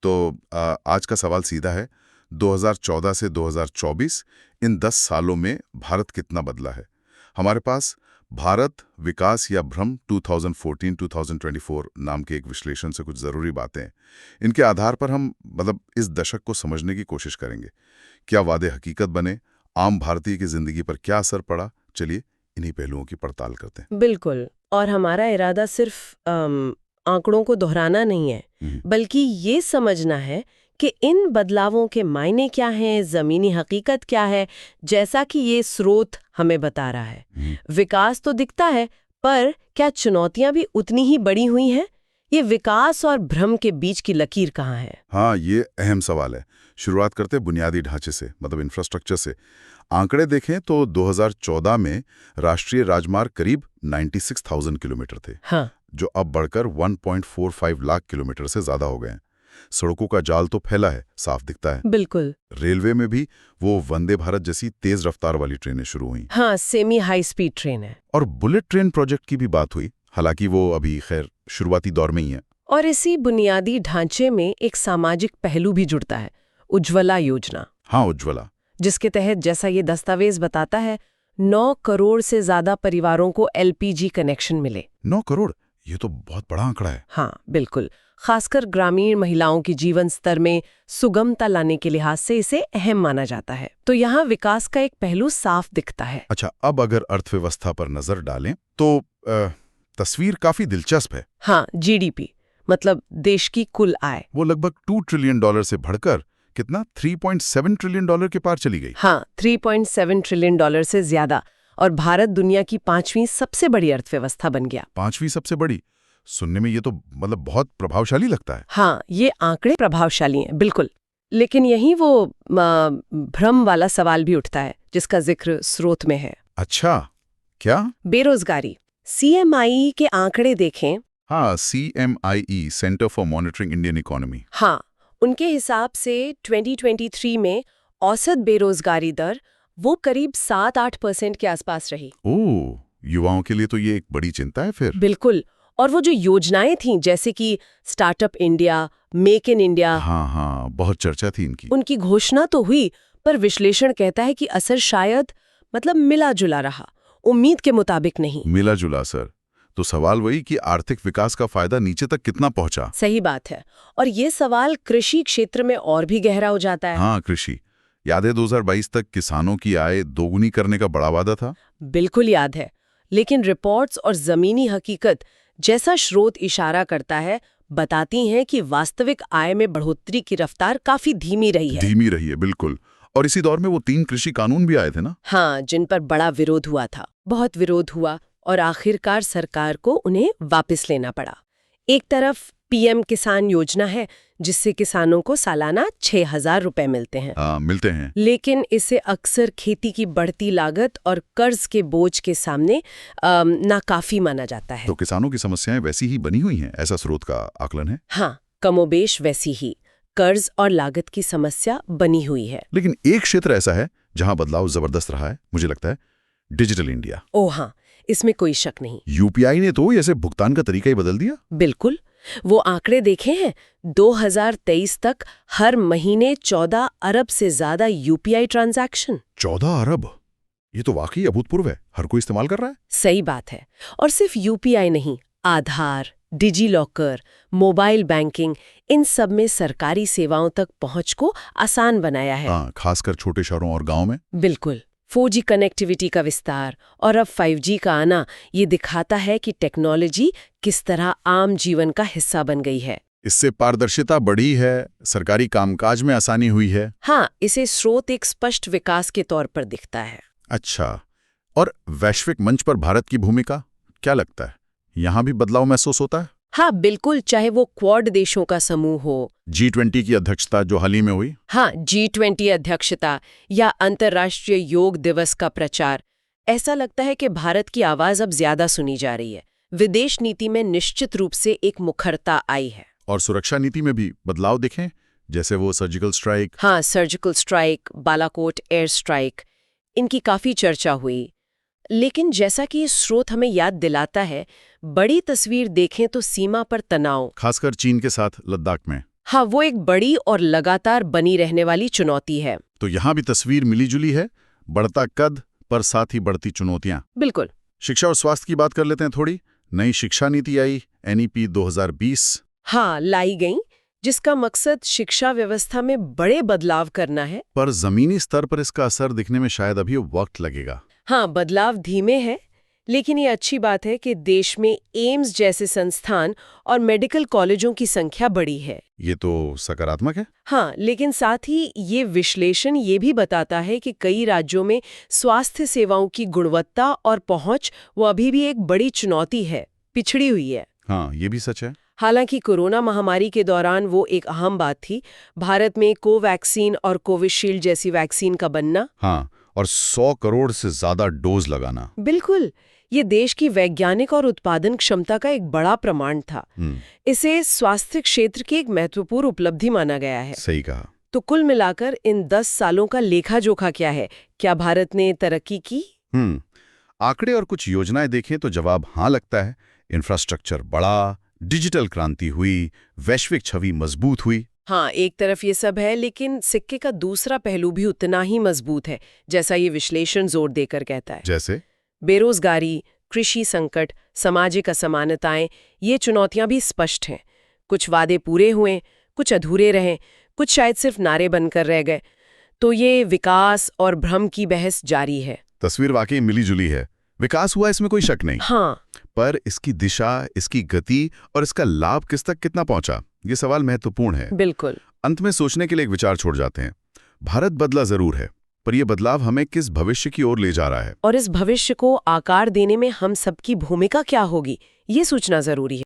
तो आज का सवाल सीधा है, 2014 से 2024 इन 10 सालों में भारत कितना बदला है? हमारे पास भारत विकास या भ्रम 2014-2024 नाम के एक विश्लेषण से कुछ जरूरी बातें हैं। इनके आधार पर हम इस दशक को समझने की कोशिश करेंगे। क्या वादे हकीकत बने? आम भारतीय की जिंदगी पर क्या असर पड़ा? चलिए इन्हीं पहलुओं की पड़ताल करते हैं। बिल्कुल। और हमारा इरादा सिर्फ आंकड़ों को दोहराना नहीं है, बल्कि ये समझना है कि इन बदलावों के मायने क्या हैं, जमीनी हकीकत क्या है, जैसा कि ये स्रोत हमें बता रहा है। विकास तो दिखता है, पर क्या चुनौतियां भी उतनी ही बड़ी हुई हैं? ये विकास और भ्रम के बीच की लकीर कहाँ है? हाँ, ये अहम सवाल है। शुरुआत करते हैं बुनियादी ढांचे से, इंफ्रास्ट्रक्चर से। आंकड़े देखें तो 2014 में राष्ट्रीय राजमार्ग करीब 96,000 किलोमीटर थे, हाँ, जो अब बढ़कर 1.45 लाख किलोमीटर से ज्यादा हो गए हैं। सड़कों का जाल तो फैला है, साफ दिखता है। बिल्कुल। रेलवे में भी वो वंदे भारत जैसी तेज रफ्तार वाली ट्रेनें शुरू हुई। हाँ, सेमी हाई स्पीड ट्रेन है। और बुलेट ट्रेन प्रोजेक्ट की भी बात हुई, हालांकि वो अभी खैर शुरुआती दौर में ही है। और इसी बुनियादी ढांचे में एक सामाजिक पहलू भी जुड़ता है, उज्ज्वला योजना। हाँ, उज्ज्वला, जिसके तहत, जैसा ये दस्तावेज बताता है, 9 करोड़ से ज्यादा परिवारों को एलपीजी कनेक्शन मिले। 9 करोड़, ये तो बहुत बड़ा आंकड़ा है। हाँ, बिल्कुल। खासकर ग्रामीण महिलाओं की जीवन स्तर में सुगमता लाने के लिहाज से इसे अहम माना जाता है। तो यहाँ विकास का एक पहलू साफ दिखता है। अच्छा, अब अगर अर्थव्यवस्था पर नजर डालें तो तस्वीर काफी दिलचस्प है। हाँ, जीडीपी मतलब देश की कुल आय, वो लगभग $2 ट्रिलियन से बढ़कर कितना $3.7 ट्रिलियन के पार चली गई। हाँ, $3.7 ट्रिलियन से ज्यादा। और भारत दुनिया की 5वीं सबसे बड़ी अर्थव्यवस्था बन गया। 5वीं सबसे बड़ी? सुनने में ये तो बहुत प्रभावशाली लगता है। हाँ, ये आंकड़े प्रभावशाली हैं, बिल्कुल। लेकिन यही वो भ्रम वाला सवाल भी उठता है, जिसका जिक्र स्रोत में है। अच्छा, क्या? बेरोजगारी। सीएमआई के आंकड़े देखें। हाँ, CMIE, centre for monitoring Indian economy. हाँ, उनके हिसाब से 2023 में औसत बेरोजगारी दर वो करीब 7-8% के आसपास रही। ओह, युवाओं के लिए तो ये एक बड़ी चिंता है फिर। बिल्कुल। और वो जो योजनाएं थीं, जैसे कि startup India, make in India, हाँ, बहुत चर्चा थी इनकी। उनकी घोषणा तो हुई, पर विश्लेषण कहता है कि असर शायद मिला जुला रहा, उम्मीद के मुताबिक नहीं। मिला जुला असर। तो सवाल वही कि आर्थिक विकास का फायदा नीचे तक कितना पहुंचा। सही बात है। और ये सवाल कृषि क्षेत्र में और भी गहरा हो जाता है। हाँ, कृषि। याद है 2022 तक किसानों की आय दोगुनी करने का बड़ा वादा था। बिल्कुल याद है। लेकिन रिपोर्ट्स और जमीनी हकीकत, जैसा स्रोत इशारा करता है, बताती हैं कि वास्तविक आय में बढ़ोतरी की रफ्तार काफी धीमी रही है। धीमी रही है, बिल्कुल। और इसी दौर में वो 3 कृषि कानून भी आए थे ना। हाँ, जिन पर बड़ा विरोध हुआ था, बहुत विरोध हुआ, और आखिरकार सरकार को उन्हें वापस लेना पड़ा। एक तरफ पीएम किसान योजना है, जिससे किसानों को सालाना 6,000 रुपए मिलते हैं। हाँ, मिलते हैं। लेकिन इसे अक्सर खेती की बढ़ती लागत और कर्ज के बोझ के सामने नाकाफी माना जाता है। तो किसानों की समस्याएं वैसी ही बनी हुई हैं, ऐसा स्रोत का आकलन है। हाँ, कमोबेश वैसी ही कर्ज और लागत की समस्या बनी हुई है। लेकिन एक क्षेत्र ऐसा है जहां बदलाव जबरदस्त रहा है, मुझे लगता है डिजिटल इंडिया। ओह हाँ, इसमें कोई शक नहीं। यूपीआई ने तो ऐसे भुगतान का तरीका ही बदल दिया। बिल्कुल। वो आंकड़े देखे हैं, 2023 तक हर महीने 14 अरब से ज्यादा यूपीआई ट्रांजैक्शन। 14 अरब? ये तो वाकई अभूतपूर्व है। हर कोई इस्तेमाल कर रहा है। सही बात है। और सिर्फ यूपीआई नहीं, आधार, डिजी लॉकर, मोबाइल बैंकिंग, इन सब में सरकारी सेवाओं तक पहुंच को आसान बनाया है। हाँ, खासकर छोटे शहरों और गांव में। बिल्कुल। 4G कनेक्टिविटी का विस्तार और अब 5G का आना, ये दिखाता है कि टेक्नोलॉजी किस तरह आम जीवन का हिस्सा बन गई है। इससे पारदर्शिता बढ़ी है, सरकारी कामकाज में आसानी हुई है। हाँ, इसे स्रोत एक स्पष्ट विकास के तौर पर दिखता है। अच्छा, और वैश्विक मंच पर भारत की भूमिका क्या लगता है? यहाँ भी बदलाव महसूस होता है? हाँ, बिल्कुल। चाहे वो क्वाड देशों का समूह हो, G20 की अध्यक्षता जो हाल ही में हुई, हाँ, G20 अध्यक्षता, या अंतर्राष्ट्रीय योग दिवस का प्रचार, ऐसा लगता है कि भारत की आवाज अब ज्यादा सुनी जा रही है। विदेश नीति में निश्चित रूप से एक मुखरता आई है। और सुरक्षा नीति में भी बदलाव दिखे, जैसे वो सर्जिकल स्ट्राइक। हाँ, surgical strike, Balakot air strike, इनकी काफी चर्चा हुई। लेकिन जैसा कि ये स्रोत हमें याद दिलाता है, बड़ी तस्वीर देखें तो सीमा पर तनाव, खासकर चीन के साथ लद्दाख में। हाँ, वो एक बड़ी और लगातार बनी रहने वाली चुनौती है। तो यहाँ भी तस्वीर मिलीजुली है, बढ़ता कद पर साथ ही बढ़ती चुनौतियां। बिल्कुल। शिक्षा और स्वास्थ्य की बात कर लेते हैं थोड़ी। नई शिक्षा नीति आई, NEP 2020। हाँ, लाई गई, जिसका मकसद शिक्षा व्यवस्था में बड़े बदलाव करना है। पर जमीनी स्तर पर इसका असर दिखने में शायद अभी वक्त लगेगा। हाँ, बदलाव धीमे हैं, लेकिन ये अच्छी बात है कि देश में एम्स जैसे संस्थान और मेडिकल कॉलेजों की संख्या बढ़ी है। ये तो सकारात्मक है। हाँ, लेकिन साथ ही ये विश्लेषण ये भी बताता है कि कई राज्यों में स्वास्थ्य सेवाओं की गुणवत्ता और पहुंच वो अभी भी एक बड़ी चुनौती है, पिछड़ी हुई है। हाँ, ये भी सच है। हालांकि कोरोना महामारी के दौरान वो एक अहम बात थी। भारत में कोवैक्सीन और कोविशील्ड जैसी वैक्सीन का बनना। हाँ, और 100 करोड़ से ज्यादा डोज लगाना। बिल्कुल, ये देश की वैज्ञानिक और उत्पादन क्षमता का एक बड़ा प्रमाण था। इसे स्वास्थ्य क्षेत्र की एक महत्वपूर्ण उपलब्धि माना गया है। सही कहा। तो कुल मिलाकर इन 10 सालों का लेखा जोखा क्या है? क्या भारत ने तरक्की की? आंकड़े और कुछ योजनाएं देखें तो जवाब हाँ लगता है। इंफ्रास्ट्रक्चर बढ़ा, डिजिटल क्रांति हुई, वैश्विक छवि मजबूत हुई। हाँ, एक तरफ ये सब है, लेकिन सिक्के का दूसरा पहलू भी उतना ही मजबूत है, जैसा ये विश्लेषण जोर देकर कहता है। जैसे बेरोजगारी, कृषि संकट, सामाजिक असमानताएं, ये चुनौतियां भी स्पष्ट हैं। कुछ वादे पूरे हुए, कुछ अधूरे रहे, कुछ शायद सिर्फ नारे बनकर रह गए। तो ये विकास और भ्रम की बहस जारी है। तस्वीर वाकई मिलीजुली है। विकास हुआ, इसमें कोई शक नहीं। हाँ, पर इसकी दिशा, इसकी गति और इसका लाभ किस तक कितना पहुंचा, ये सवाल महत्वपूर्ण है। बिल्कुल। अंत में सोचने के लिए एक विचार छोड़ जाते हैं। भारत बदला जरूर है, पर यह बदलाव हमें किस भविष्य की ओर ले जा रहा है, और इस भविष्य को आकार देने में हम सबकी भूमिका क्या होगी, ये सोचना जरूरी है।